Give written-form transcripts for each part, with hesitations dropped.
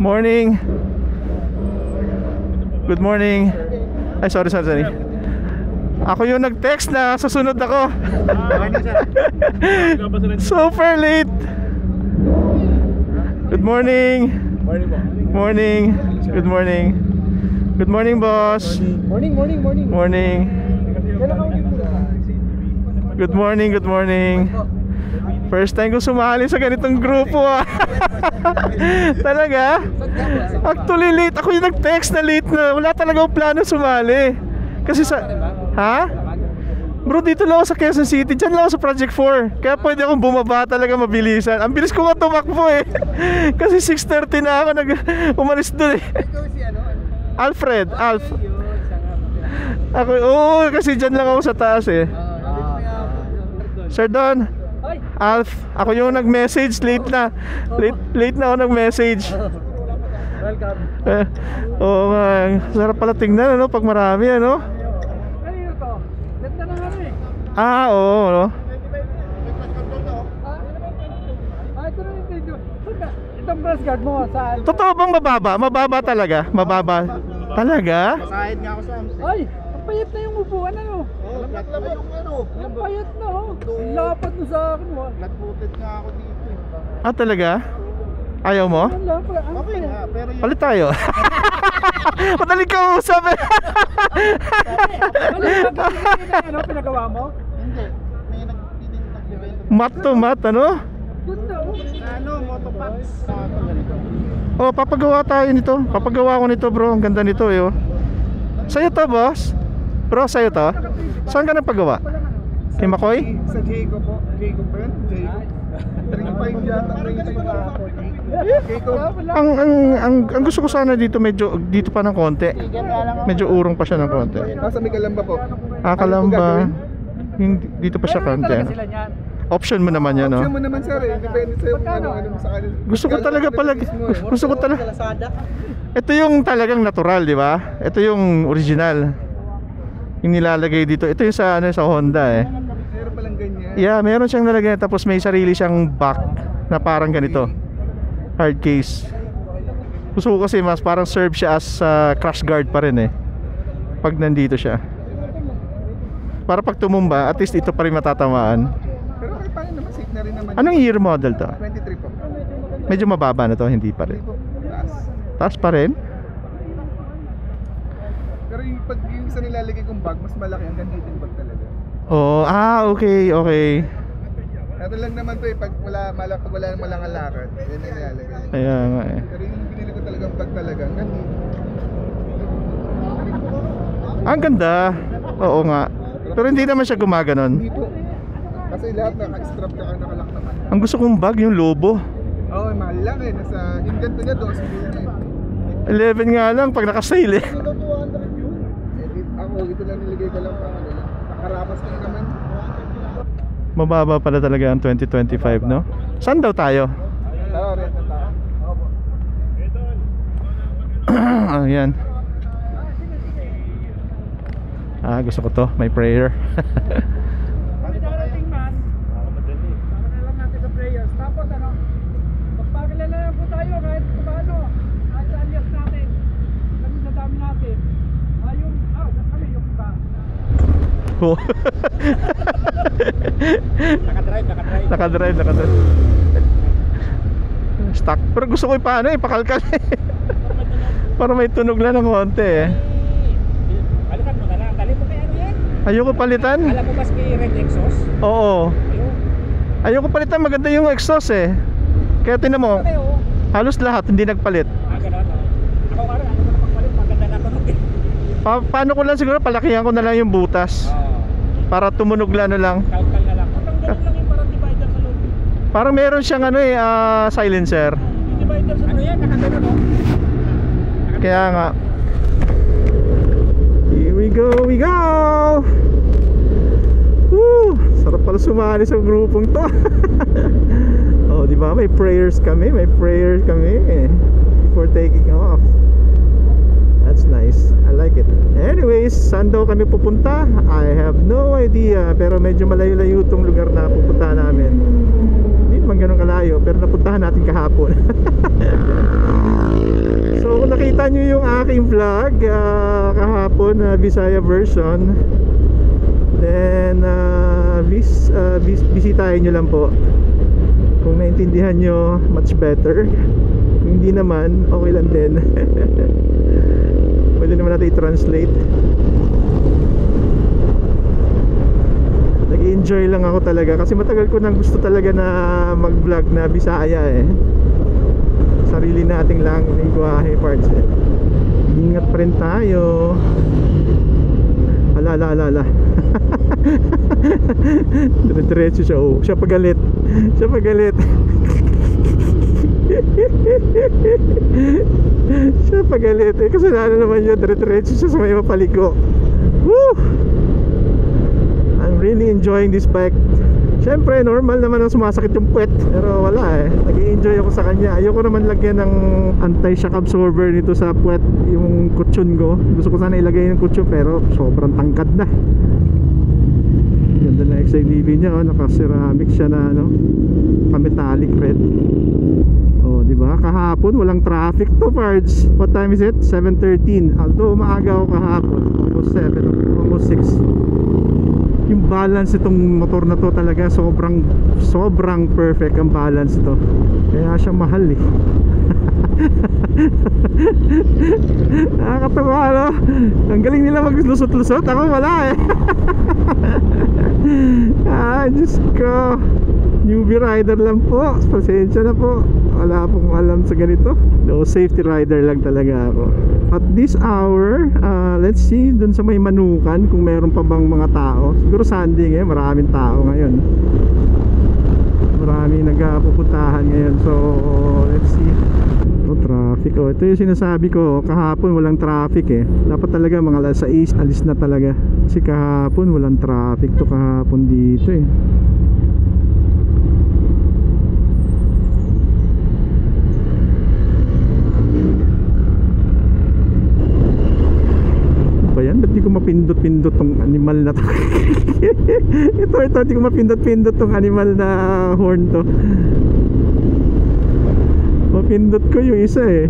Morning. Good morning. Ay, sorry. Ako yung nag-text na susunod ako. Super late. Good morning. Morning. Good morning. Good morning, boss. Morning. Morning. Good morning. First time ko sumali sa ganitong grupo ah. Talaga? Actually late. Ako yung nag-text na late na. Wala talaga akong plano sumali. Kasi sa... Ha? Bro, dito lang ako sa Quezon City. Diyan lang ako sa Project 4. Kaya pwede akong bumaba talaga mabilisan. Ang bilis ko nga tumakbo eh. Kasi 6:30 na ako umalis doon eh. Alfred. Ako, kasi dyan lang ako sa taas eh. Sir Don, Alf, ako yung nag-message. Late na ako nag-message. Welcome. Oo nga, sarap pala tingnan ano, pag marami ano. Kanino to? Ganda na nga eh. Oo no? Ito na yung video. Itong brush guard mo saan? Totoo bang mababa? Mababa talaga? Mababa talaga? Masahid nga ako sa Amsterdam. Ay, ang payat na yung upuan ano. Flat na yung ano. Ang payat na oh. Lapat mo sa akin mo. Flat-footed nga ako dito. Talaga? Ayaw mo? Okay nga, pero yung... Palit tayo. Madaling kausap eh. Ano pinagawa mo? Hindi. May nagbibenta. Mat to mat ano? Ganda oh. Ano, motopads. Ganito. Papagawa tayo nito. Papagawa ko nito bro. Ang ganda nito eh. Sa'yo to boss? Bro, sa'yo to? Saan ka nagpagawa? Kay Makoy? Sa Jacob po. Jacob ba yun? Jacob. 3.5 yata. 3.5 Ang gusto ko sana dito medyo dito pa ng konti. Medyo urong pa siya ng konti. Nasa may Kalamba po. Kalamba. Hindi dito pa siya konti. Sila niyan. Option mo naman yan, no? Option mo naman sir eh. Depende sa'yo kung ano sa kanil. Gusto ko talaga ito yung talagang natural, di ba? Ito yung original. Yung nilalagay dito. Ito yung sa Honda eh. Meron palang ganyan. Yeah, meron siyang nalagay tapos may sarili siyang back na parang ganito. Hard case. Gusto ko kasi mas parang serve siya as crash guard pa rin eh. Pag nandito siya. Para pag tumumba, at least ito pa rin matatamaan. Pero kahit paano naman, safe na rin naman. Anong year model to? 23 po. Medyo mababa na to, hindi pa rin. Taas. Taas pa rin? Pero yung pag yung isa nilalagay kong bag, mas malaki ang ganito bag talaga. Okay. Ito lang naman to eh, pag wala nang malangang lakad, yan ang nilalagay. Kaya nga eh. Pero yung binili ko talagang bag talaga, ang ganito. Ang ganda. Oo nga. Pero hindi naman siya gumaganon. Hindi po. Kasi lahat naka-strap ka nakalak naman. Ang gusto kong bag yung Lobo. Oo, mahal lang eh. Yung ganito niya, 12 na eh. 11 nga lang pag naka-sale eh. Ito 200 yun. Ako, ito lang nilagay ko lang pang ano lang. Nakarapas ka naman. Mababa pala talaga ang 2025, no? Saan daw tayo? Oo, rin na tayo. Ayan. Gusto ko to, may prayer. Darating man. Pakilala lang natin sa prayers. Tapos ano? Magpakilala lang po tayo kahit paano. At sa alias natin. Kami sa dami natin. Kami yung iba. Oh. Nakadrive. Stuck. Pero gusto ko paano pakalkal eh. Para may tunog lang ng konti eh. Palitan mo na lang. Dali mo kaya yan. Ayoko palitan. Alam mo mas kay red exhaust? Oo. Ayoko palitan, maganda yung exhaust eh. Kaya tinan mo, halos lahat hindi nagpalit. Ganun. Ako nga rin, ano na magpalit? Maganda na tunog eh. Paano ko lang siguro, palakihan ko na lang yung butas. Para tumunog lang lang. Kalkal na lang. Tanggalin lang yung parang divider sa loob. Parang meron siyang silencer. Yung divider sa loob. Ano yan? Nakagano no? Kaya nga. Here we go. Woo! Sarap pala sumali sa grupong to. Oh, di ba? May prayers kami before taking off. That's nice. I like it. Anyways, guys, saan daw kami pupunta? I have no idea, pero medyo malayo-layo itong lugar na pupunta namin. Hindi naman ganun kalayo, pero napuntahan natin kahapon. So kung nakita nyo yung aking vlog kahapon na Visaya version, then bisitahin nyo lang po. Kung naintindihan nyo, much better. Kung hindi naman, okay lang din. Pwede naman natin i-translate. Nag-enjoy lang ako talaga kasi matagal ko nang gusto talaga na mag-vlog na Bisaya eh. Sarili nating lang lingwahe parts eh. Ingat pa rin tayo. Ala. Diretso siya, oh. Siya pagalit. Siya pagalit eh, kasalanan naman yun. Diretso siya sa may mapaliko. Woo! I'm really enjoying this bike. Siyempre normal naman ang sumasakit yung puwet, pero wala eh, nag-i-enjoy ako sa kanya. Ayoko naman lagyan ng anti-shock absorber nito sa puwet, yung kutsyon ko. Gusto ko sana ilagay ng kutsyon pero sobrang tangkad na. Ganda na XIDV niya, oh. Naka-ceramic siya na ano, pa-metallic red. Oh, di ba? Kahapon walang traffic to, parts. What time is it? 7:13. Although maaga ako kahapon, almost 7, almost 6. Yung balance itong motor na to talaga sobrang perfect ang balance ito. Kaya siya mahal eh. Nakakatawa, no? Ang galing nila maglusot-lusot, ako wala eh. Diyos ko, newbie rider lang po, pasensya na po, wala pong alam sa ganito. No, safety rider lang talaga ako. At this hour, let's see dun sa may Manukan kung meron pa bang mga tao. Siguro Sunday ngayon, maraming tao ngayon. Maraming nagpupuntahan ngayon. So let's see. Traffic. Ito yung sinasabi ko, kahapon walang traffic eh. Dapat talaga mga alas 6 alis na talaga. Kasi kahapon walang traffic to kahapon dito eh. Ba't di ko mapindot-pindot tong animal na to? ito di ko mapindot-pindot tong animal na horn to. Mapindot ko yung isa eh.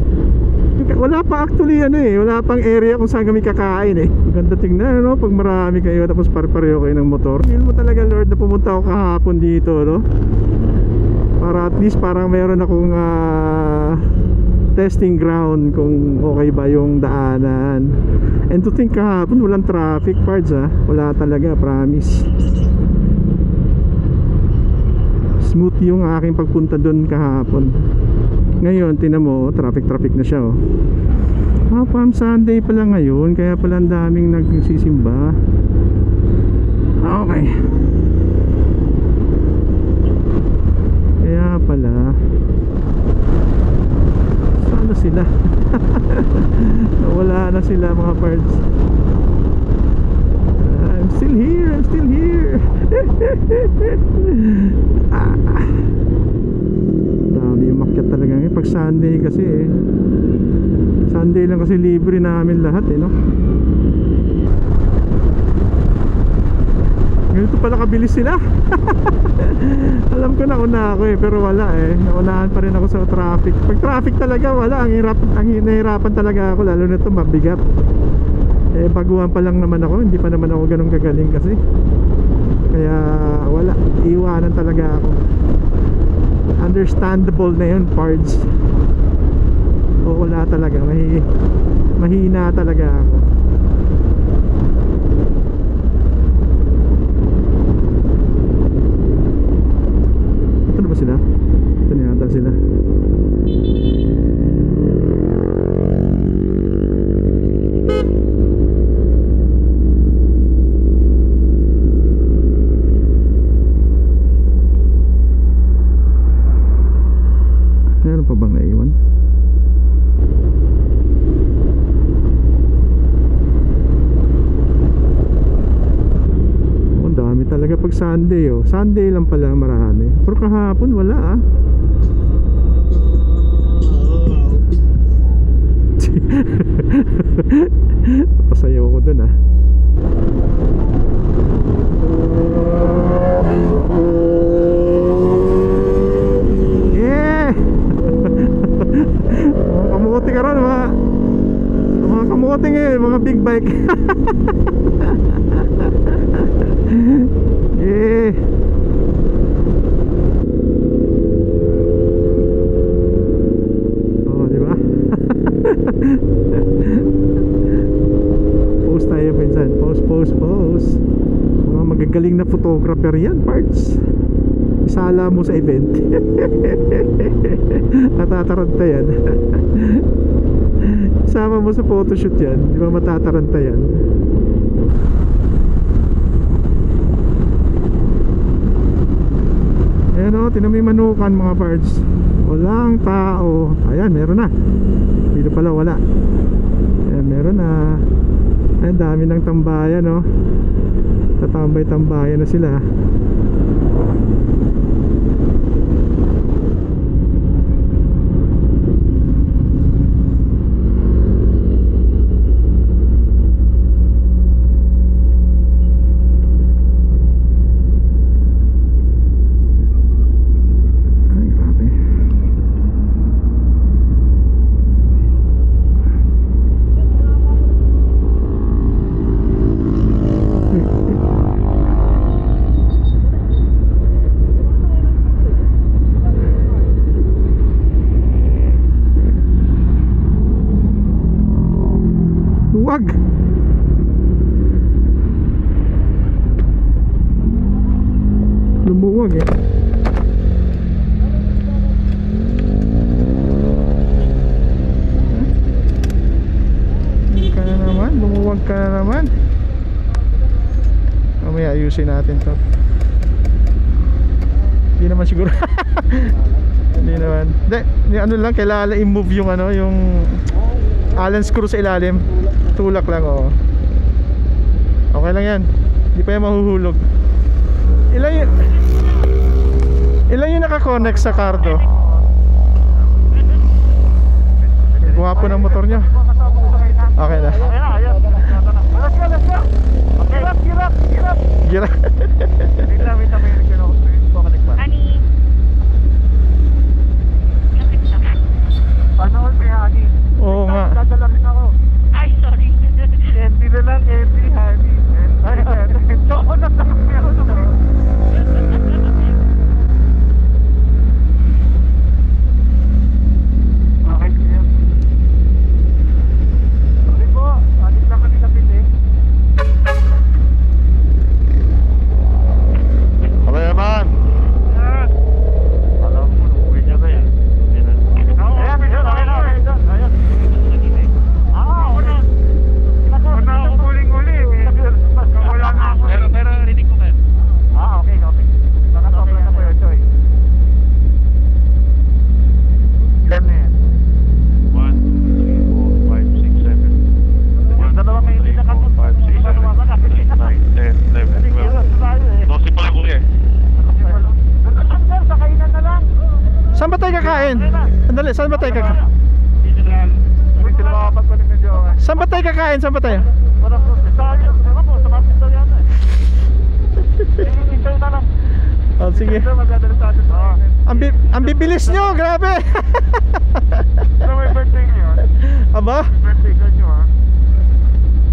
Wala pa actually ano eh, wala pang area kung saan kami kakain eh. Maganda tingnan no, pag marami kayo tapos pare-pareho kayo ng motor. Feel mo talaga Lord na pumunta ako kahapon dito no, para at least parang meron akong testing ground kung okay ba yung daanan. And to think kahapon walang traffic parts wala talaga, promise. Smooth yung aking pagpunta doon kahapon. Ngayon tinan mo, traffic na siya oh. Palm Sunday pala ngayon, kaya pala ang daming nagsisimba. Okay, kaya pala. Sana sila. Wala na sila mga parts. I'm still here. Dami yung makyat talaga ngayon pag Sunday kasi eh. Sunday lang kasi libre namin lahat eh no. Ganito pala kabilis sila. Alam ko nauna ako eh, pero wala eh. Naunahan pa rin ako sa traffic. Pag traffic talaga wala, ang nahirapan talaga ako, lalo na ito mabigat. Eh baguhan pa lang naman ako, hindi pa naman ako ganun kagaling kasi. Kaya wala, iwanan talaga ako. Understandable na yun, parts. O wala talaga, mahina talaga ako. Ito na ba sila? Ito na yata sila. Meron pa bang naiwan? Ang dami talaga pag Sunday oh. Sunday lang pala marami. Pero kahapon wala sasayaw ko dun ah. Yeah! Mga kamuti ka ron, mga kamuti ngayon, mga big bike. Yeah! Oh, di ba? Post tayo pinsan. Post. Mga magagaling na photographer yan, parts. Isala mo sa event. Matataranta yan. Sama mo sa photoshoot yan. Di ba matataranta yan? Ayan o, tinamay manukan mga parts. Walang tao. Ayan, meron na. Dito pala wala. Ayan, meron na. Ayan, dami ng tambayan o. Tatambay-tambayan na sila. Wag. Lumuwag eh. Ka na naman, lumuwag ka na naman. Mamaya ayusin natin to. Hindi naman siguro. Hindi naman. Hindi, ano lang, kailangan i-move yung ano, yung Allen screw sa ilalim. Tulak lang, oo. Okay lang yan. Hindi pa yan mahuhulog. Ilan yung nakakonect sa cardo? Guwapo ng motor nyo. Okay na. Girap. Oo nga. Ay, sorry. Hindi na lang, hindi, honey. Ay, chocolate lang meron. Okay, clear. Sorry po, adik lang kami kapit eh. Okay naman. Alam mo, uwi niya na yan. Ayan, ayan. Una ako huling-huli. Wala na ako. Pero rinig ko kayo. Okay. Baka sobrang na po yun, Choy. Ilan na yan? 1, 2, 3, 4, 5, 6, 7. Yung dalawa may hindi na kapot. 5, 6, 7, 8, 9, 10, 11, 12. 12 pala ko eh. Sa kainan na lang. Saan ba tayo kakain? Andali, saan ba tayo kakain? Hindi sila makapagpalit na jowa. Saan ba tayo kakain? Saan ba tayo? Walang proses. Ewan po, sa mga pinto yan eh. Hintayin na lang. Oh, sige. Ito, magdadala sa atin. Ang bibilis nyo, grabe. Pero may birthday ngayon. Aba? Birthday ka nyo ha.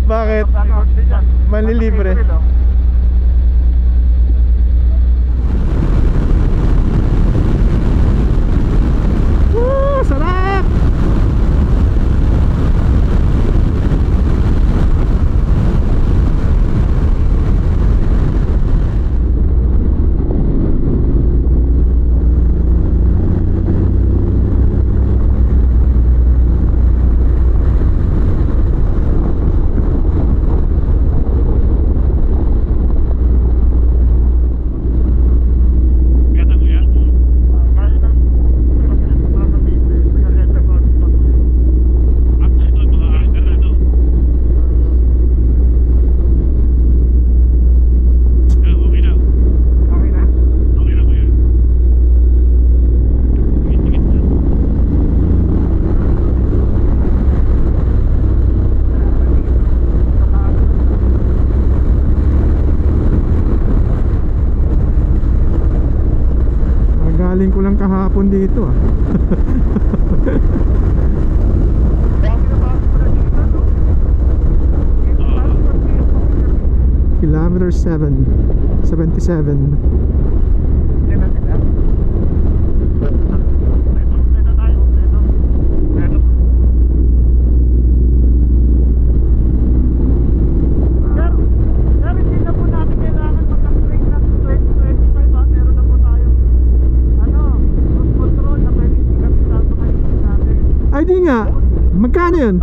Bakit? Birthday dyan. Manlilibre. Woo! Sarap! hapon dito ah. Kilometer 7 77. Ay di nga, magkano yun?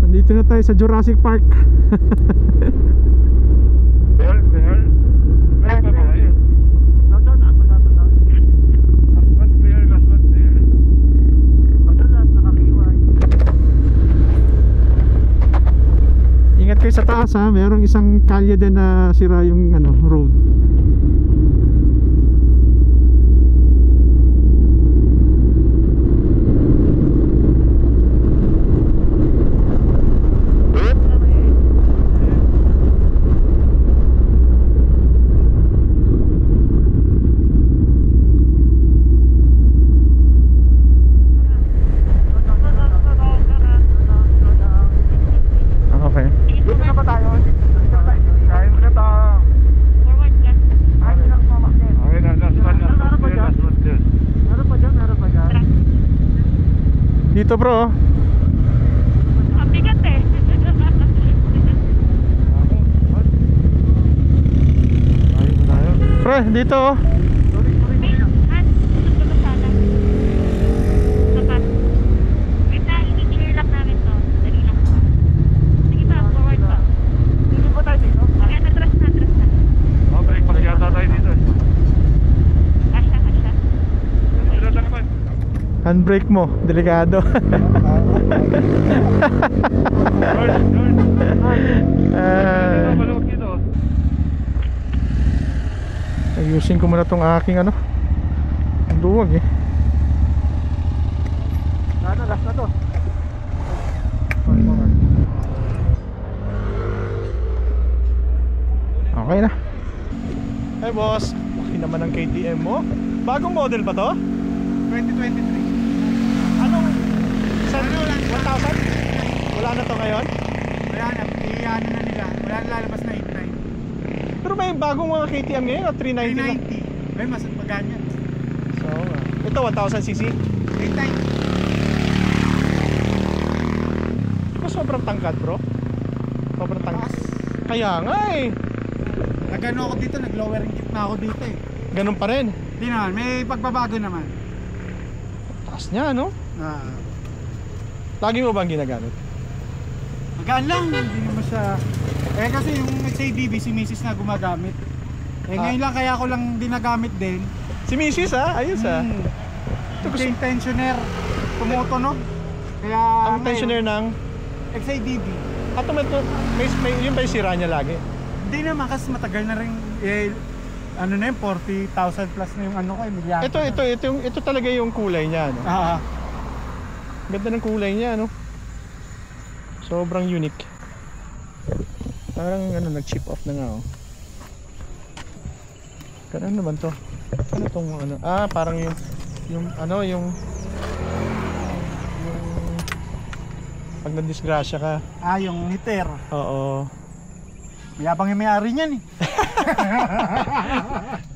Nandito na tayo sa Jurassic Park. Ingat kayo sa taas ha, merong isang kalye din na sira yung ano, road. Dito bro. Ang bigat eh. Pre, dito oh. Sapat. Wait na, i-cheer lang namin to. Dali lang to. Sige pa, forward pa. Hindi po tayo dito? Ayan, atras na, atras na. Okay, pagyata tayo dito. Kasha, kasha. Dito naman. Handbrake mo, delikado. Maluwag dito. Ayusin ko muna tong aking ano. Ang duwag eh. Last na to. Okay na. Hey boss, laki naman ang KTM mo. Bagong model ba to? 2023. Anong? Sa 1,000? Wala na to ngayon? Wala na, ano na nila. Wala na lalabas na 8.9. Pero may bagong mga KTM ngayon o 390 lang? 390. Ay, mas maganda. So, ito 1,000cc. 8.9. Di ba sobrang tangkad bro? Sobrang tangkad. Kaya nga eh. Nagano ako dito, nag-lowering kit na ako dito eh. Ganun pa rin. Di naman, may pagbabago naman. Taas niya no? Ah, Lagi mo bang ginagamit? magaan lang, hindi naman siya. Eh kasi yung XADV si Mrs. na gumagamit. Eh ngayon lang kaya ko lang dinagamit din. Si Mrs. ha? Ayos ha? Ito yung tensioner, tumutunog. Kaya Ang tensioner ng... XADV. Ato may yun ba yung sira niya lagi? Hindi naman kasi matagal na rin eh, ano na yun, 40,000 plus na yung ano ko eh, milyar. Ito talaga yung kulay niya no? Ganda ng kulay niya no? Sobrang unique. Parang ano, nag-chip off na nga oh. Ano naman to? Ano tong ano? Ah, parang yung ano, yung pag na-disgrasya ka. Yung heater. Oo. Mayabang yung may-ari niyan eh.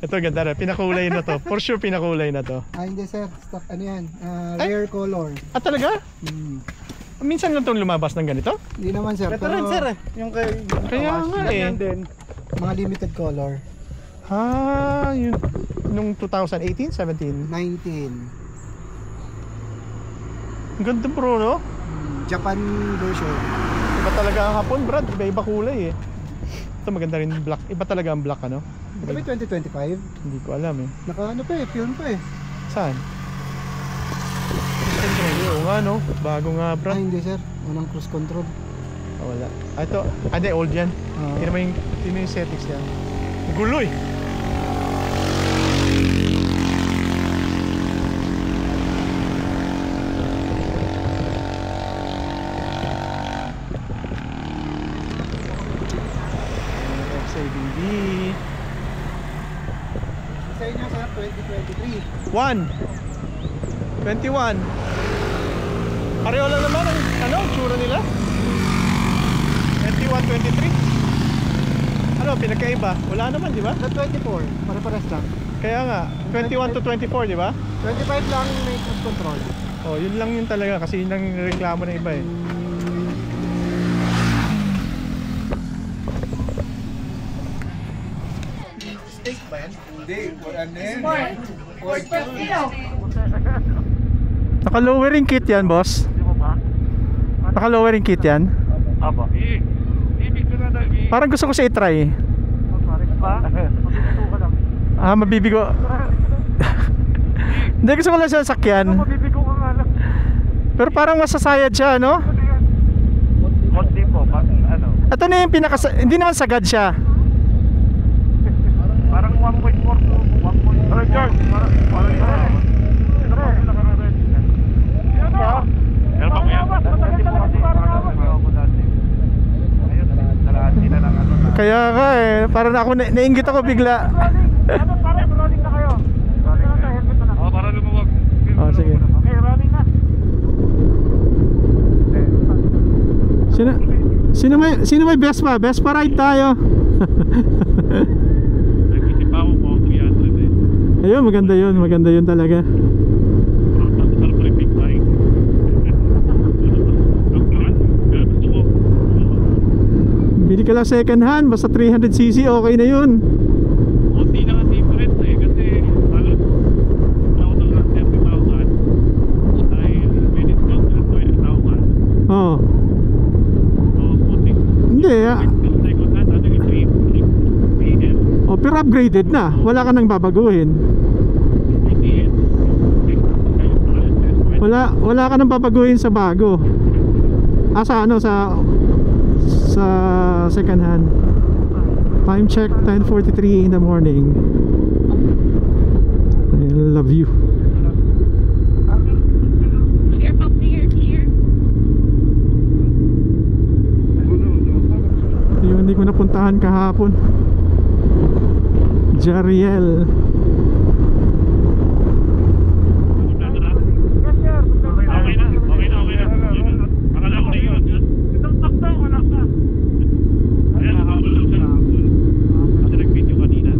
Ito ganda na, pinakulay na to. For sure pinakulay na to. Hindi sir, stock ano yan, rare color. Ah talaga? Minsan lang itong lumabas ng ganito? Hindi naman sir, Ito rin sir eh. Yung kay... Kaya nga eh. Ganyan din. mga limited color. Ah, yun. Nung 2018, 17? 19. Ang ganda bro, no? Japan version. Iba talaga ang hapon, Brad. Iba kulay eh. Ito maganda rin black. Iba talaga ang black, ano? Ito ba 2025? Hindi ko alam eh. Naka ano pa eh, film pa eh. Saan? Oo nga, no? Bago nga, Brad. Hindi sir, unang cruise control. Ah, wala. Ah, ito. Ah, di, old yan. Tingnan mo yung settings yan. Gulo eh. XABD. Sa inyo sir, 2023. 21. Pareho lang naman ang ano, tsura nila. 21, 23. Ano, pinagkaiba? Wala naman, di ba? Sa 24, pare-pares lang. Kaya nga, 21 to 24, di ba? 25 lang may cruise control. Oh, yun lang yun talaga kasi yun lang reklamo ng iba eh. Steak ba yan? Hindi. Ano yan? Naka-lowering kit yan, boss. Naka-lowering kit yan. Aba. Parang gusto ko siya i-try. Ah, mabibigo. Hindi, gusto ko lang siya sakyan. Pero parang masasayad siya, no? Konti po, ano? Ito na yung hindi naman sagad siya. Parang 1.4 to 1.4. Parang George, parang pero pa kaya Kaya nga eh, parang ako nainggit ako bigla. oh, para lumuwag. Oh, sige. Okay, running na. Sino may Vespa? Vespa ride tayo. Nag-isip ako po, 300 eh. Ayun, maganda yun talaga. Sarap pa rin big bike. Gusto ko. Bili ka lang second hand, basta 300cc, okay na yun. Konti na nga difference eh, kasi halos nauto lang 30,000 dahil may discount na 20,000. Oo. So, konti. Hindi ah. Second hand, ano yung 3 PM, Oh, pero upgraded na. Wala ka nang babaguhin. BTS. Wala ka nang babaguhin sa bago. Ah, sa ano, sa second hand. Time check 10:43 in the morning. I love you. Clear po, clear. Yung hindi ko napuntahan kahapon. Jariel. Okay na. Akala ko na yun. Itong takta, wala ka. Ayan, nakabal lang siya. Kasi nag-video kanina.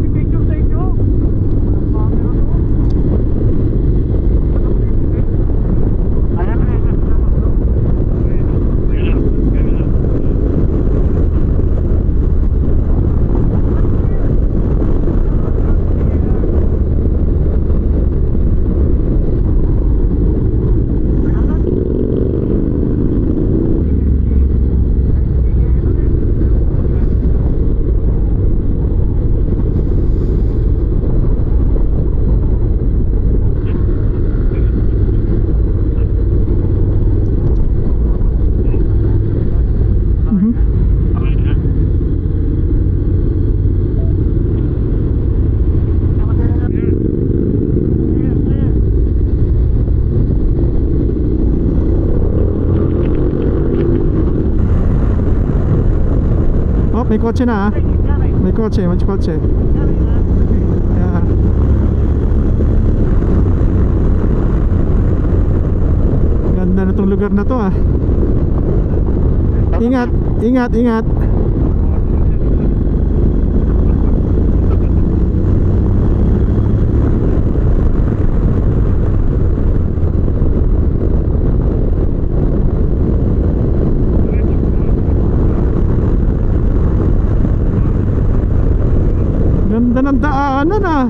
Picture sa inyo. Ayan na. Oh, may kotse na ah. May kotse. Yeah. Ganda na tong lugar na to ah. Ingat. daanan ah.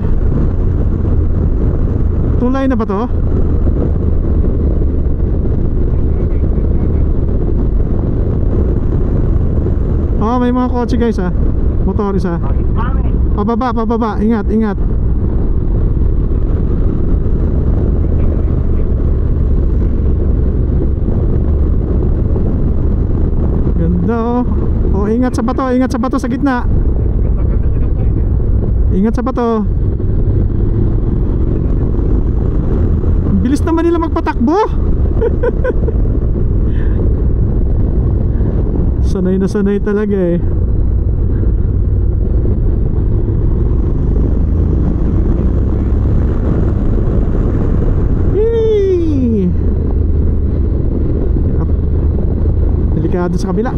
Tulay na ba to? Oh, may mga kotse guys ah. Motor isa. Pababa, pababa. Ingat, ingat. Ganda oh. Oh, ingat sa bato sa gitna. Ingat sa bato. Ang bilis naman nila magpatakbo. Sanay na sanay talaga eh. Yee! Up. Delikado sa kabila.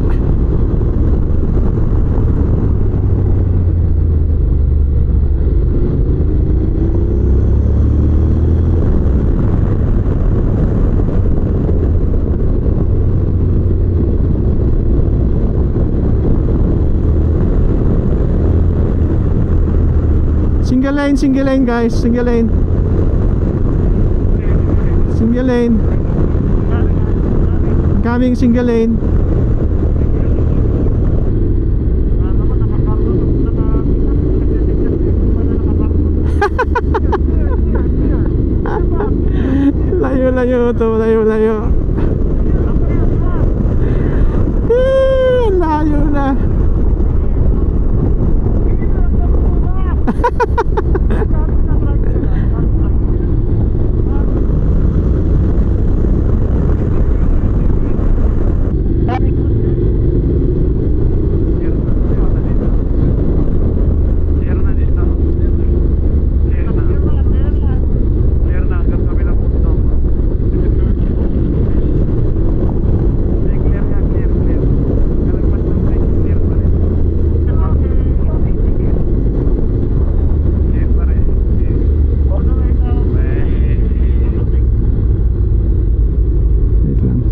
Single lane guys, single lane. Single lane. Coming single lane. Layo to, layo. Layo na.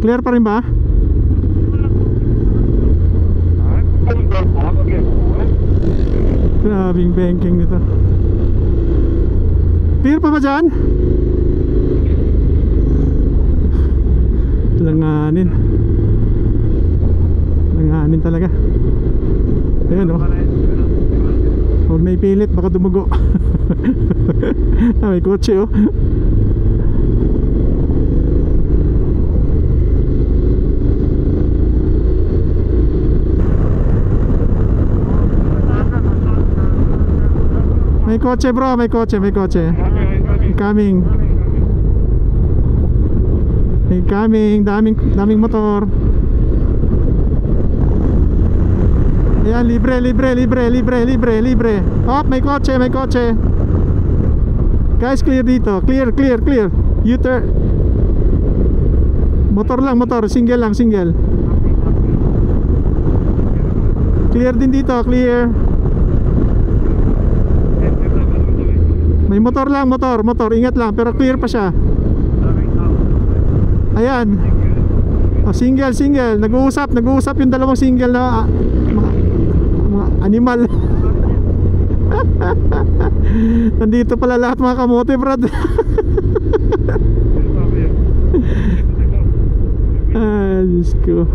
Clear pa rin ba? Grabing banking nito. Clear pa ba dyan? Langanin. Langanin talaga. Ayan oh. Huwag na ipilit, baka dumugo. May kotse oh. May kotse bro, may kotse. Coming. Daming motor. Ayan, libre. Hop, may kotse. Guys, clear dito. Clear. U-turn. Motor. Single lang. Clear din dito, clear. May motor lang, motor. Ingat lang, pero clear pa siya. Ayan. Oh, single. Nag-uusap yung dalawang single na mga animal. Nandito pala lahat mga kamote, brad. Ay, Diyos ko.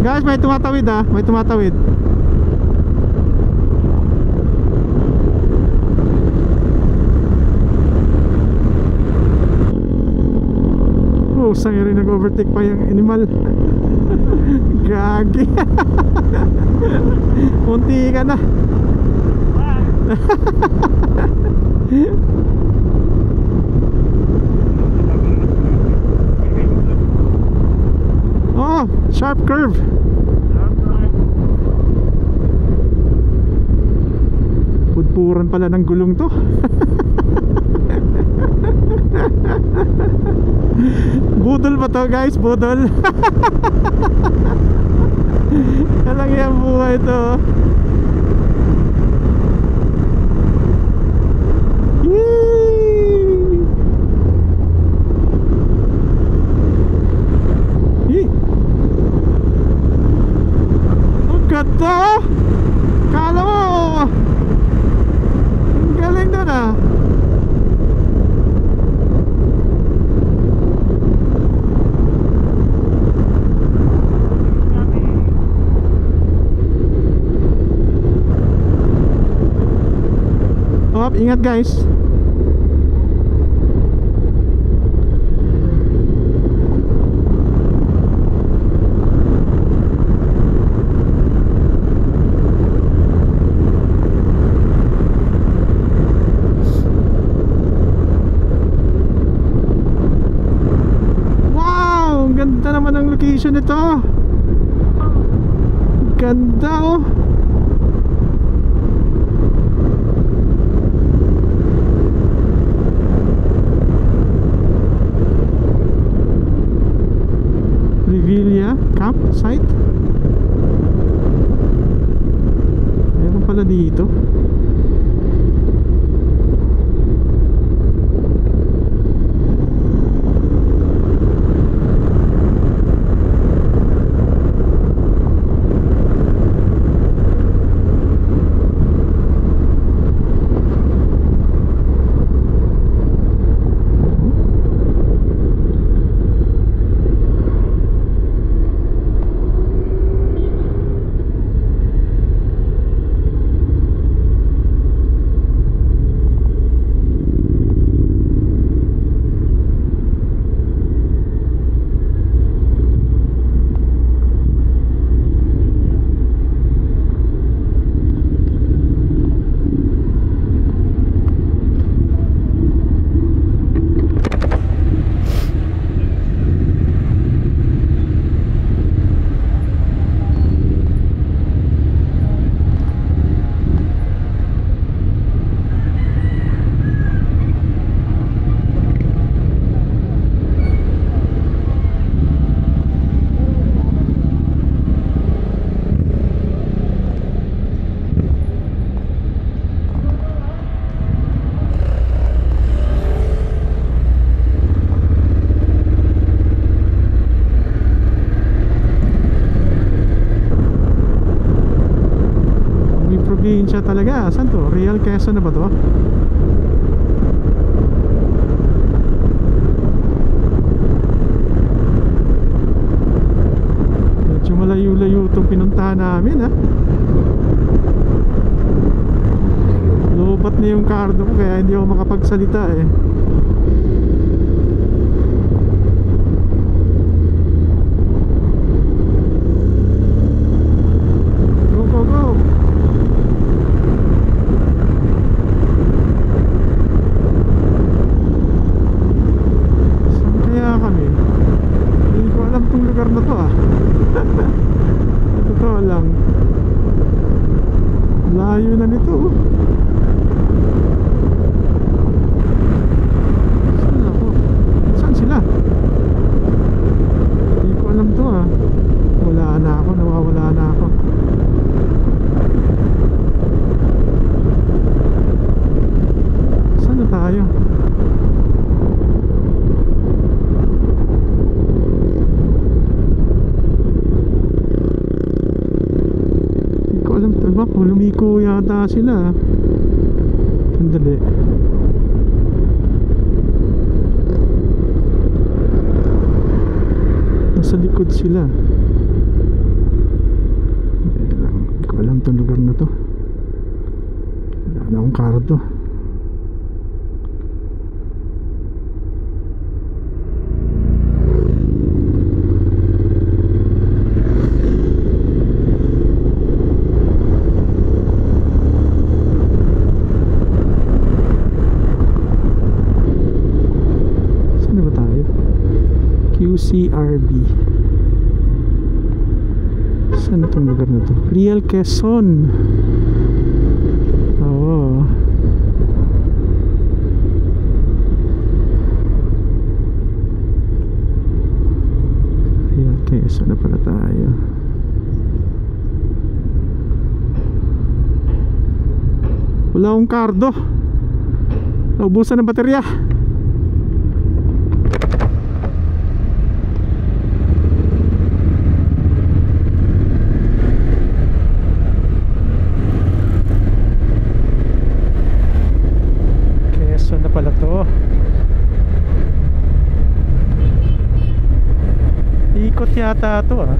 Guys, may tumatawid ah. May tumatawid. Sang rin nag-overtake pa yung animal. Gagi. Munti ka na. Oh, sharp curve. Pudpuran pala ng gulong to. Budol ba to guys? Budol. Alang yung buhay to. Ang ganda. Ingat guys. Wow, ang ganda naman ang location nito. Ganda oh. Revilla campsite. Meron pala dito. Probinsya talaga. Saan to? Real Quezon na ba to? Medyo malayo-layo itong pinuntahan namin ha. Lupat na yung cardo ko kaya hindi ako makapagsalita eh. Lugar na to ah. Totoo lang. Layo na nito. Saan ako? Saan sila? Hindi ko alam to ah. Wala na ako, nawawala na ako. Saan na tayo? Lumiko yata sila. Sandali. Nasa likod sila. Hindi ko alam itong lugar na to. Wala na akong karto. QCRB. Saan itong lugar na to? Real Quezon. Oo. Real Quezon na pala tayo. Wala akong kardo. Naubusan ng baterya. Na pala to. Ikot yata to ah.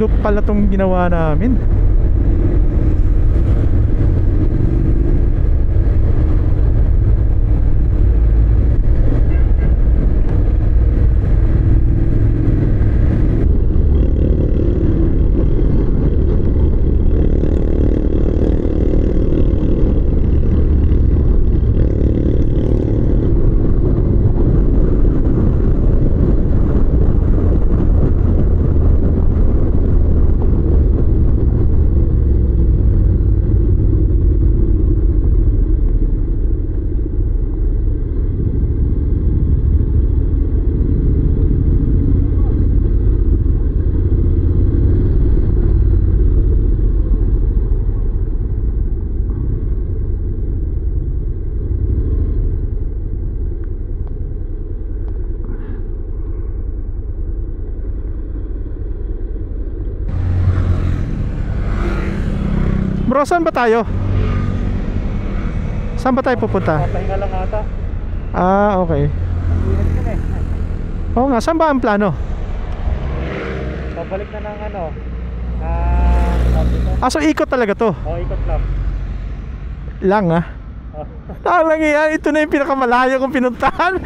Loop pala tong ginawa namin. Bro, saan ba tayo? Saan ba tayo pupunta? Pahinga lang ata. Ah, okay. Oo nga, saan ba ang plano? Pabalik na ng ano. Ah, so ikot talaga to? Ikot lang. Lang ah. Lang yan, ito na yung pinakamalayo kong pinuntahan.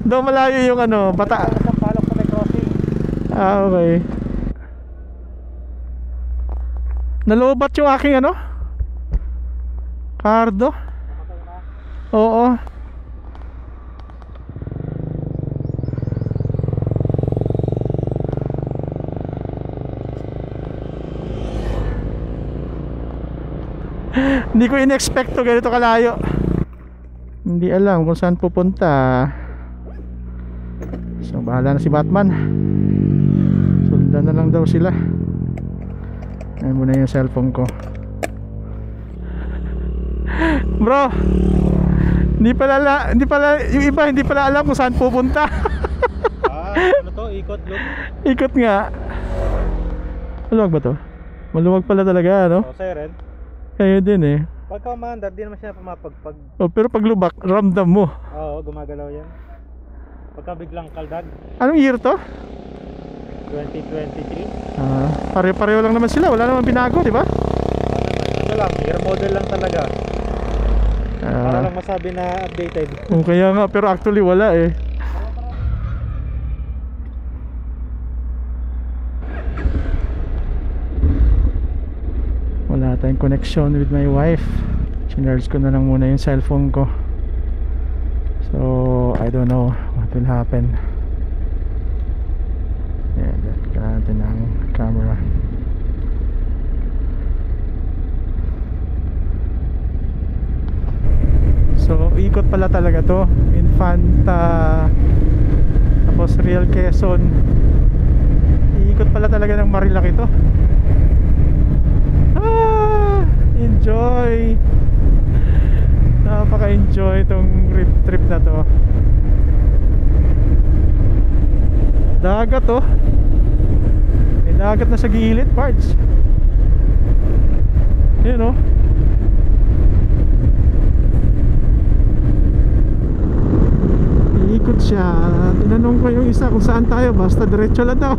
Doon malayo yung ano, bata. Sa palok sa may crossing. Ah, okay. Nalobat yung aking ano? Cardo? Oo. Hindi ko in-expect to ganito kalayo. Hindi alam kung saan pupunta. So bahala na si Batman. Sundan na lang daw sila. Ayan muna yung cellphone ko. Bro, hindi pala yung iba hindi pala alam kung saan pupunta. Ano to? Ikot loop? Ikot nga. Maluwag ba to? Maluwag pala talaga, no? Siren. Kayo din eh. Pagka umandar, di naman siya pumapagpag. Oh, pero pag lubak, ramdam mo. Oo, gumagalaw yan. Pagka biglang kaldag. Anong year to? 2023. Pareho-pareho lang naman sila. Wala naman binago, di ba? Ano lang, year model lang talaga. Para lang masabi na updated. Kaya nga, pero actually wala eh. Wala tayong connection with my wife. Chinarge ko na lang muna yung cellphone ko. So, I don't know what will happen. Ayan, kailangan natin ng camera. So, ikot pala talaga to. Infanta, tapos Real Quezon. Iikot pala talaga ng Marilaki to. Enjoy. Napaka-enjoy itong trip na to. Dagat oh. May dagat na sa gilid, parts. Yun oh. Iikot siya. Tinanong ko yung isa kung saan tayo. Basta diretso lang daw.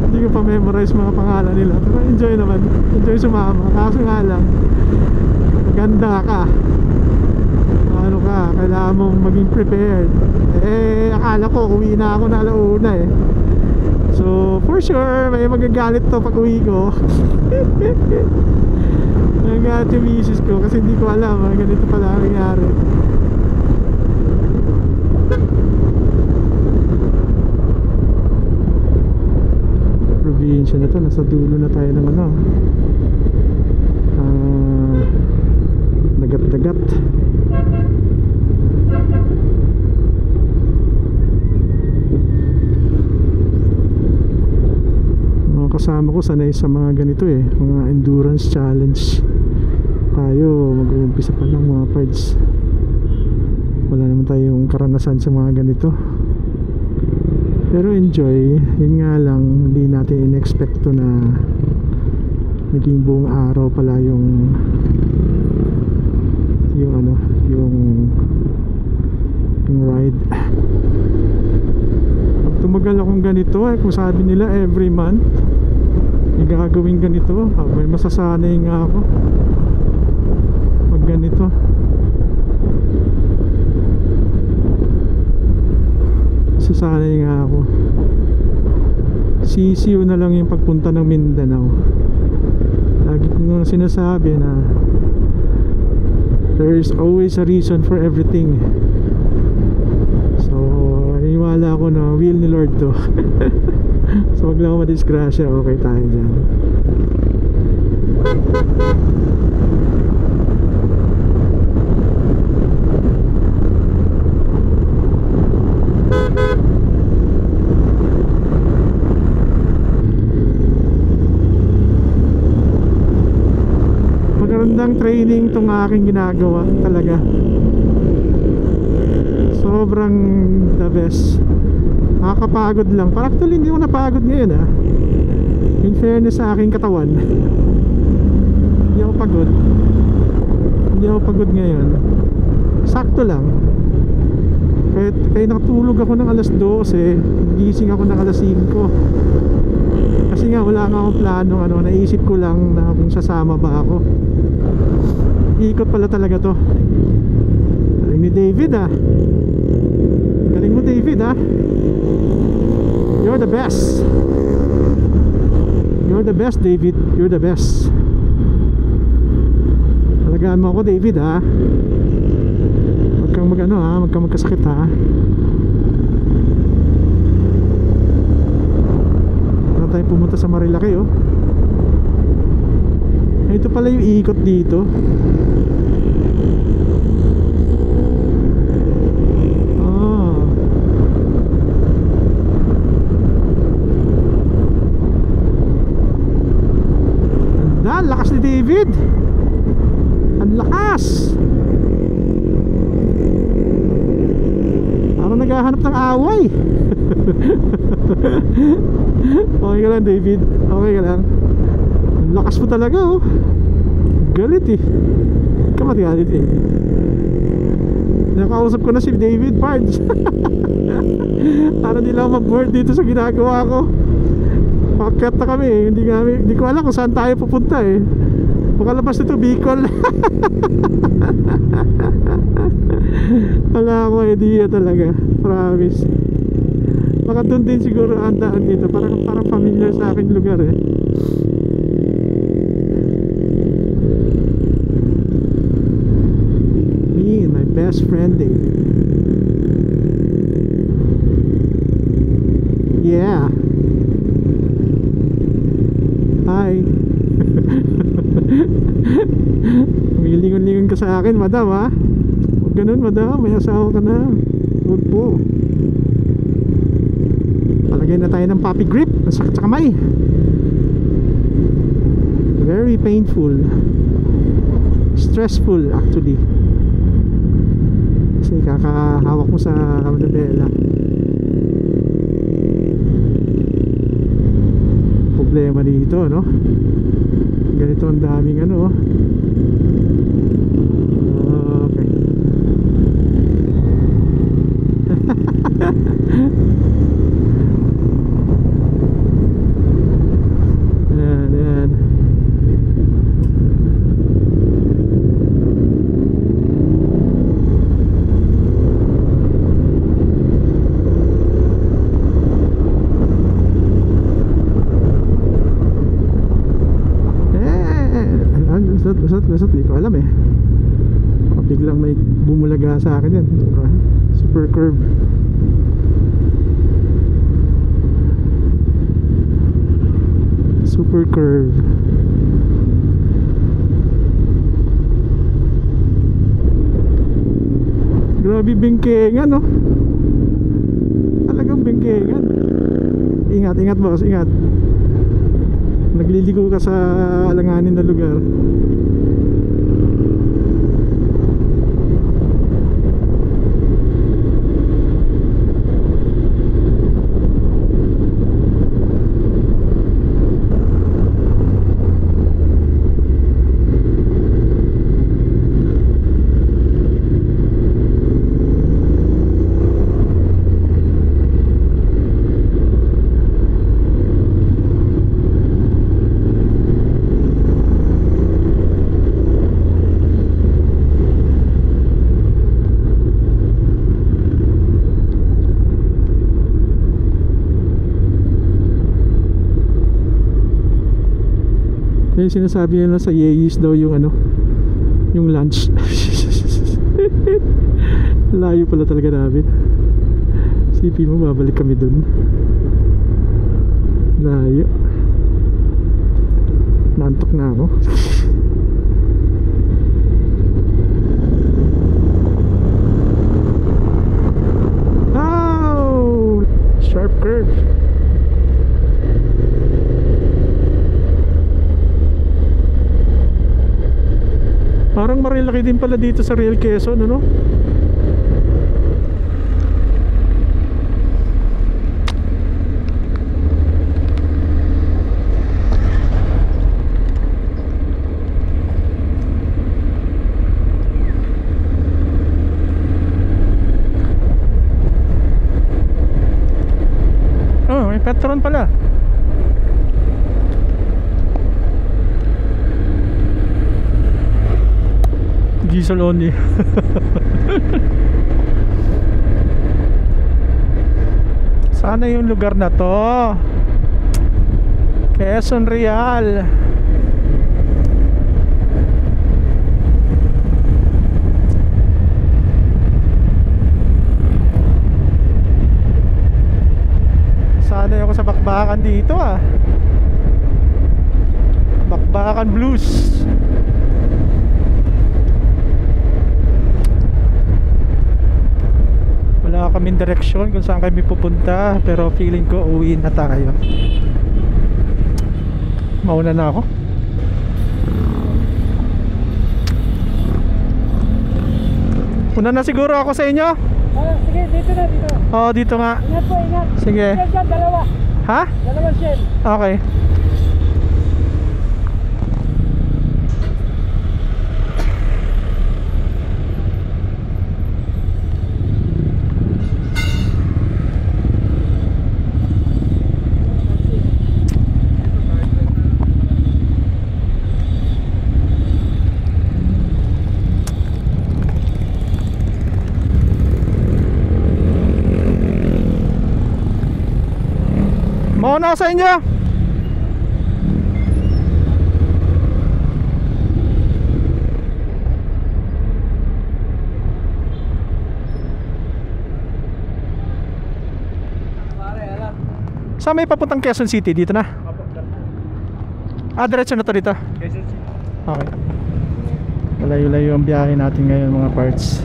Hindi ko pa memorize mga pangalan nila. Pero enjoy naman. Enjoy sumama. Kaso nga lang, maganda ka. Ano ka, kailangan mong maging prepared. Akala ko uwi na ako na alauna eh. So for sure may magagalit to pag uwi ko. Nagalit yung misis ko kasi hindi ko alam ganito pala ang nangyari. Probinsya na to, nasa dulo na tayo ng ano, dagat-dagat. Mga kasama ko sanay sa mga ganito eh, mga endurance challenge. Tayo mag-uumpisa pa lang mga parts. Wala naman tayong karanasan sa mga ganito. Pero enjoy. Yun nga lang, hindi natin in-expect to na naging buong araw pala yung ano, yung ride. Pag tumagal akong ganito kung sabi nila every month may gagawin ganito, may masasanay nga ako pag ganito. Sasanay nga ako. Sisiw na lang yung pagpunta ng Mindanao. Lagi ko nga sinasabi na there is always a reason for everything. So naniwala ako na will ni Lord to. So wag lang ako madisgrasya, okay tayo dyan. Magandang training tong aking ginagawa talaga. Sobrang the best. Nakakapagod lang. Parang actually hindi ako napagod ngayon ah. In fairness sa aking katawan. Hindi ako pagod. Hindi ako pagod ngayon. Sakto lang. Kaya nakatulog ako ng alas 12, gising ako ng alas 5. Kasi nga wala nga akong plano, naisip ko lang na kung sasama ba ako. Ikot pala talaga to. Galing ni David ah. Galing mo David ah. You're the best. You're the best David. You're the best. Alagaan mo ako David ha. Huwag kang huwag kang magkasakit ha. Wala tayong pumunta sa Marilaki oh. Ito pala yung ikot dito. Ang lakas ni David. Ang lakas. Parang naghahanap ng away. Okay ka lang David. Okay ka lang. Ang lakas mo talaga oh. Galit eh. Galit eh. Nakausap ko na si David Pards. Para di lang mag-board dito sa ginagawa ko. Pakyat na kami eh. Hindi ko alam kung saan tayo pupunta eh. Makalabas nito Bicol. Wala akong idea talaga. Promise. Baka doon din siguro ang daan dito. Parang familiar sa aking lugar eh. Me and my best friend David. Yeah. Hi. Milingon-lingon ka sa akin, madam ha. Huwag ganun, madam. May asawa ka na. Huwag po. Palagay na tayo ng puppy grip. Masakit sa kamay. Very painful. Stressful actually. Kasi kakahawak mo sa manabela. Problema dito no. Ganito ang daming okay. Yan. Lusot, di ko alam eh. Baka biglang may bumulaga sa akin yan. Super curve. Super curve. Grabe bingkengan no. Talagang bingkengan. Ingat boss, ingat. Nagliligo ka sa alanganin na lugar. Yung sinasabi nila sa Yee's daw yung yung lunch. Layo pala talaga namin. Sipi mo babalik kami dun. Layo. Nantok na ako. Oh! Sharp curve. Parang Marilaki din pala dito sa Real Quezon, Petron pala. Diesel only. Sana yung lugar na to. Quezon Real. Sana ako sa Bakbakan dito ah. Bakbakan Blues. Wala kaming direksyon kung saan kami pupunta, pero feeling ko uwi na tayo. Mauna na ako. Una na siguro ako sa inyo. Sige, dito na, dito. Oo, dito nga. Ingat po, ingat. Sige. Shell dyan, dalawa. Ha? Dalawang shell. Okay. Mauna ako sa inyo. Saan may papuntang Quezon City? Dito na? Diretso na to dito? Okay. Malayo-layo ang biyahe natin ngayon mga parts.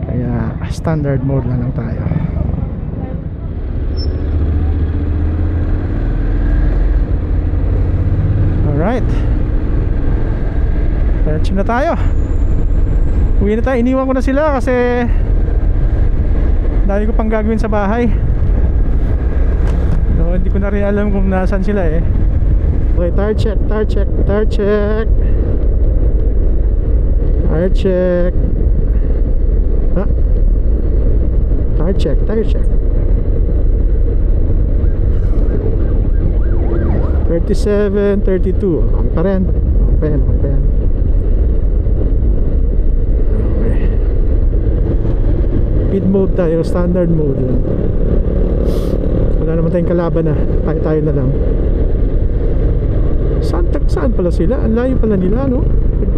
Kaya standard mode lang tayo. Alright. Diretso na tayo. Uwi na tayo. Iniwan ko na sila kasi dami ko pang gagawin sa bahay. No, hindi ko na rin alam kung nasaan sila eh. Okay, tire check, tire check, tire check. Tire check. Ha? Tire check, tire check. 37, 32. Okay pa rin. Okay pa yan, okay pa yan. Okay. Speed mode tayo, standard mode lang. Wala naman tayong kalaban na. Tayo na lang. Saan pala sila? Ang layo pala nila, no?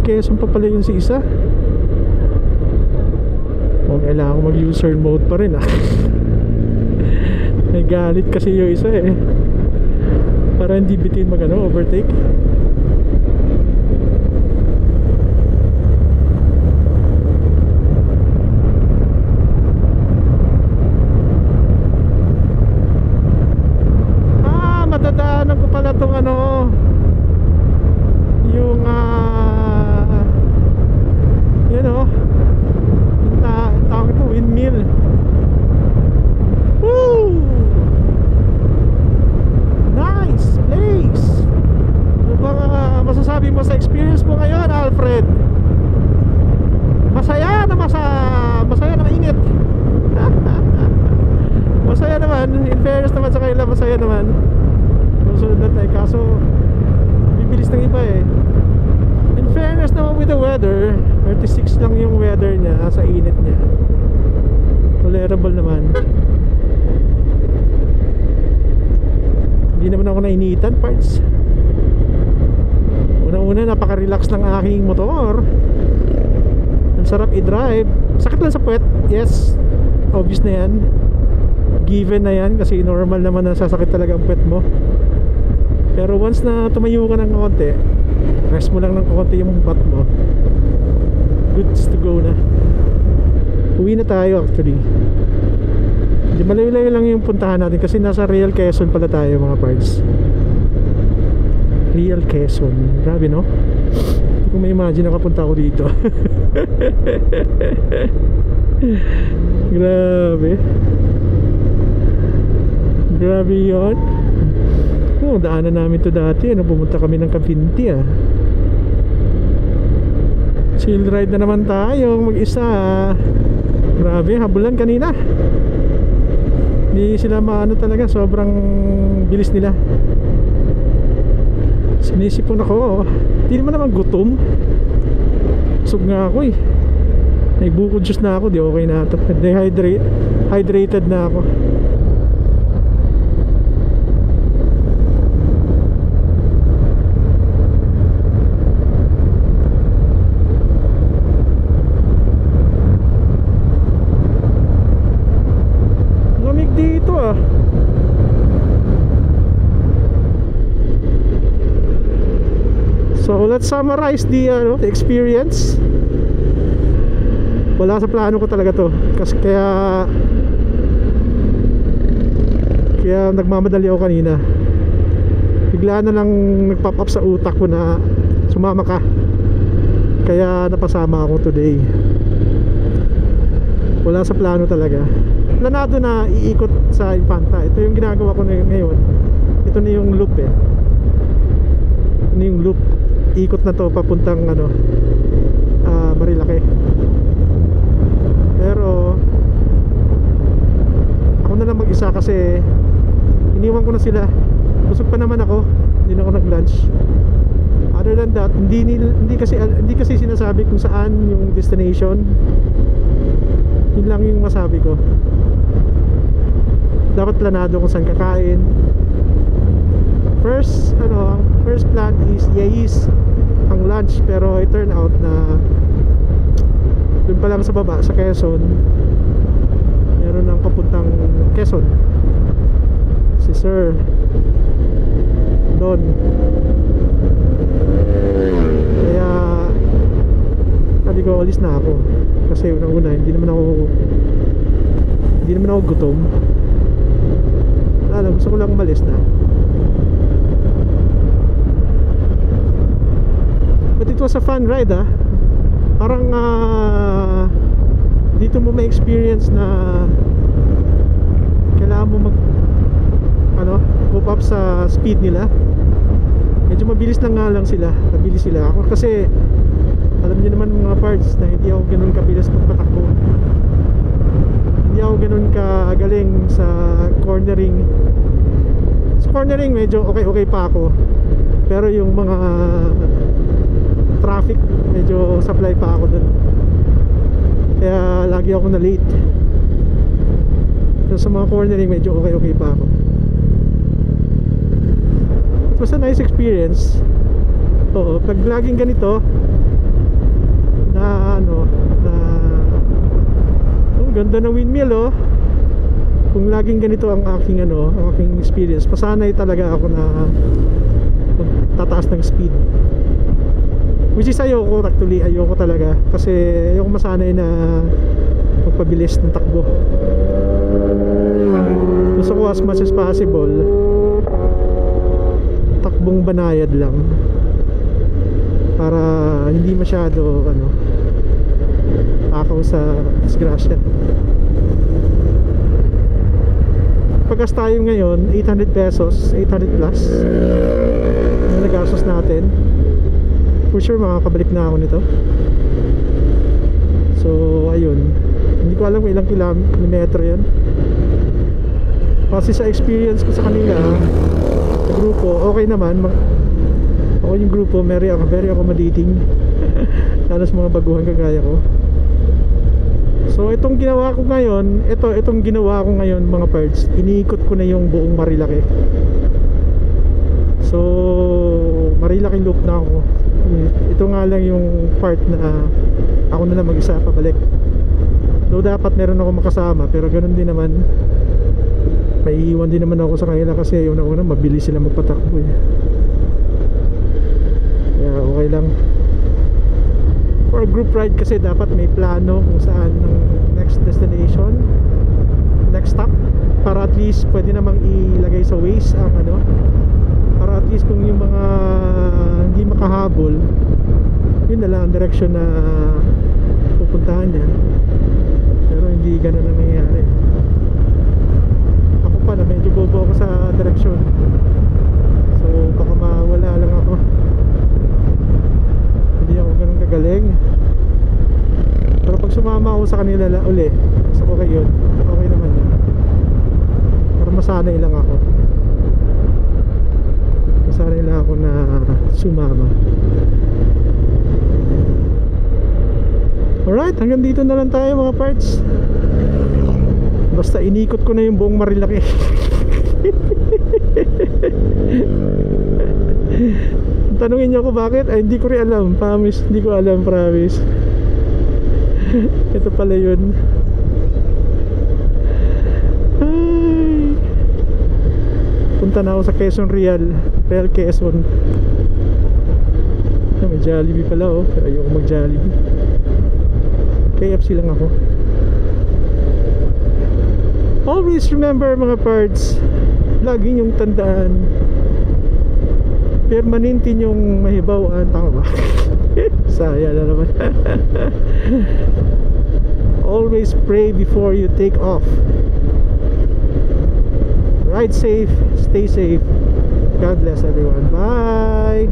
Quezon pa pala yung si isa. O, kailangan ko mag-user mode pa rin, ah. May galit kasi yung isa, eh. Para hindi bitin mag-ano, overtake. Madadaanan ko pala tong ano, yung yun o, yung tawag ito, windmill. Woo! Nice place. Ano bang masasabi mo sa experience mo ngayon, Alfred? Masaya na mainit. Masaya naman, in fairness naman sa kanila, masaya naman. Susunod na tayo, kaso bibilis ng iba eh. In fairness naman with the weather, 36 lang yung weather niya sa init niya. Tolerable naman. Hindi naman ako nainitan, parts. Una-una, napaka-relax ng aking motor. Ang sarap i-drive. Sakit lang sa puwet, yes. Obvious na yan. Given na yan, kasi normal naman na sasakit talaga ang puwet mo. Pero once na tumayo ka ng konti, rest mo lang ng konti yung butt mo, goods to go na. Uwi na tayo actually. Hindi, malayo-layo lang yung puntahan natin kasi nasa Real Quezon pala tayo mga parts. Real Quezon, grabe no? Hindi ko ma-imagine nakapunta ako dito. Grabe yun. Oh, daanan namin to dati. Pumunta kami ng Cavinti ah. Chill ride na naman tayo mag-isa. Grabe, habulan kanina. Hindi sila maano talaga, sobrang bilis nila. Sinisipon ako. Hindi naman gutom. Busog nga ako eh. May bukod juice na ako, di okay na ito. Hydrated na ako. Lamig dito ah. So let's summarize the experience. Wala sa plano ko talaga to. Kasi kaya nagmamadali ako kanina. Bigla na lang nag-pop up sa utak ko na sumama ka. Kaya napasama ako today. Wala sa plano talaga. Planado na iikot sa Infanta. Ito yung ginagawa ko ngayon. Ito na yung loop eh. Ito na yung loop. Ikot na to papuntang Marilaki. Pero ako na lang mag-isa kasi iniwan ko na sila. Busog pa naman ako. Hindi na ako nag-lunch. Other than that, hindi kasi sinasabi kung saan yung destination. Yun lang yung masabi ko. Dapat planado kung saan kakain. First plan is Yais ang lunch, pero it turned out na doon pa lang sa baba sa Quezon meron ng papuntang Quezon si Sir Don. Kaya sabi ko alis na ako kasi unang-una hindi naman ako gutom. Gusto ko lang umalis na. But it was a fun ride ah. Parang dito mo may experience na kailangan mo cope up sa speed nila. Medyo mabilis lang sila. Mabilis sila. Ako kasi alam niyo naman mga parts na hindi ako ganoon kabilis magpatakbo. Hindi ako ganoon kagaling sa cornering. Sa cornering medyo okay pa ako. Pero yung mga traffic medyo supply pa ako dun, kaya lagi ako na late. So sa mga cornering medyo okay pa ako. It was a nice experience. Oo, pag laging ganito na ang ganda ng windmill oh. Kung laging ganito ang aking experience, pasanay talaga ako na tataas ng speed. Which is ayoko talaga kasi ayoko masanay na magpabilis ng takbo. Gusto ko as much as possible takbong banayad lang para hindi masyado takaw sa disgrasya. Pagkas tayo ngayon 800 pesos, 800 plus ang nagastos natin. For sure makakabalik na ako nito. So ayun, hindi ko alam kung ilang kilometro yan. Kasi sa experience ko sa kanila sa grupo, okay naman. Ako yung grupo, very accommodating. Lalo sa mga baguhan kagaya ko. So itong ginawa ko ngayon mga parts, iniikot ko na yung buong Marilaki. So Marilaki loop na ako. Ito nga lang yung part na ako na lang mag-isa pabalik. Though dapat meron ako makasama, pero ganoon din naman, may iwan din naman ako sa kanila kasi una mabilis sila magpatakbo eh. Kaya okay lang. For a group ride kasi dapat may plano kung saan ang next destination, next stop, para at least pwede namang ilagay sa Waze ang para at least kung yung mga hindi makahabol, yun na lang ang direction na pupuntahan niya. Pero hindi ganun ang nangyayari. Ako pa na medyo bobo ako sa direction, so baka mawala lang ako. Hindi ako ganun kagaling. Pero pag sumama ako sa kanila uli, so okay yun, okay naman yun. masanay lang ako. Masanay lang ako na sumama. Alright, hanggang dito na lang tayo mga parts. Basta inikot ko na yung buong Marilaki. Tanungin niyo ako bakit? Ay, hindi ko rin alam. Promise, hindi ko alam, promise. Ito pala yun. Ay. Punta na ako sa Quezon Real Quezon. May Jollibee pala oh. Pero ayoko mag Jollibee. KFC lang ako. Always remember mga parts, lagi niyong tandaan, permanente niyong mahibawaan. Tama ba? Saya na naman. Always pray before you take off. Ride safe, stay safe. God bless everyone. Bye.